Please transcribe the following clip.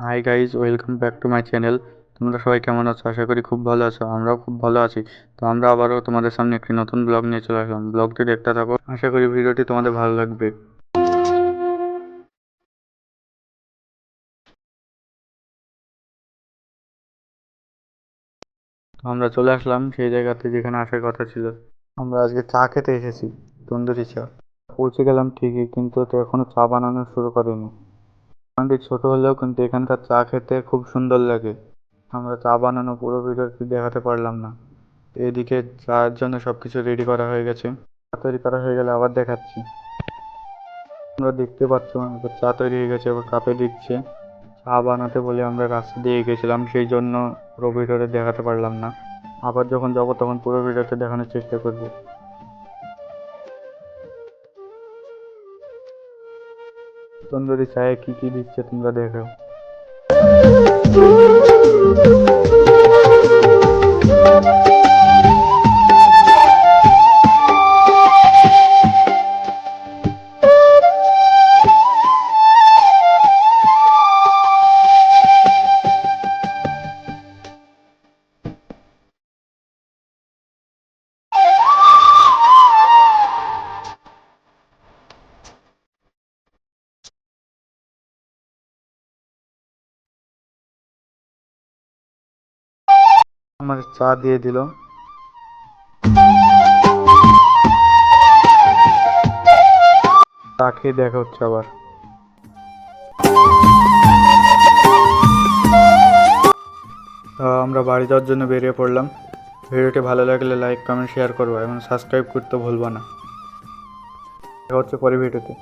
Hi guys, welcome back to my channel. তোমরা সবাই কেমন আছো? আশা করি খুব ভালো আছো। আমরাও খুব ভালো আছি। তো আমরা আবারও তোমাদের সামনে একটি নতুন ব্লগ নিয়ে চলে আসলাম। ব্লগটি দেখতে থাকো, আশা করি ভিডিওটি তোমাদের ভালো লাগবে। তো আমরা চলে আসলাম সেই জায়গাতে যেখানে আসার কথা ছিল। আমরা আজকে চা খেতে এসেছি, তন্দুরি চা। পৌঁছে গেলাম ঠিকই, কিন্তু তো এখনো চা বানানো শুরু করিনি। দোকানটি ছোট হলেও কিন্তু এখানকার চা খেতে খুব সুন্দর লাগে। আমরা চা বানানো পুরো ভিডিওটি দেখাতে পারলাম না। এদিকে চায়ের জন্য সবকিছু রেডি করা হয়ে গেছে। চা তৈরি করা হয়ে গেলে আবার দেখাচ্ছি। তোমরা দেখতে পাচ্ছ এবার চা তৈরি হয়ে গেছে, এবার কাপে দিচ্ছে। চা বানাতে বলে আমরা রাস্তা দিয়ে গেছিলাম, সেই জন্য পুরো ভিডিওতে দেখাতে পারলাম না। আবার যখন যাবো তখন পুরো ভিডিওতে দেখানোর চেষ্টা করবো। তন্দুরি চায়ে কি কি দিচ্ছে তোমরা দেখো। আমাদের চা দিয়ে দিল। চা খেয়ে দেখা হচ্ছে আবার। আমরা বাড়ি যাওয়ার জন্য বেরিয়ে পড়লাম। ভিডিওটি ভালো লাগলে লাইক, কমেন্ট, শেয়ার করবো এবং সাবস্ক্রাইব করতে ভুলবো না। দেখা হচ্ছে পরের ভিডিওতে।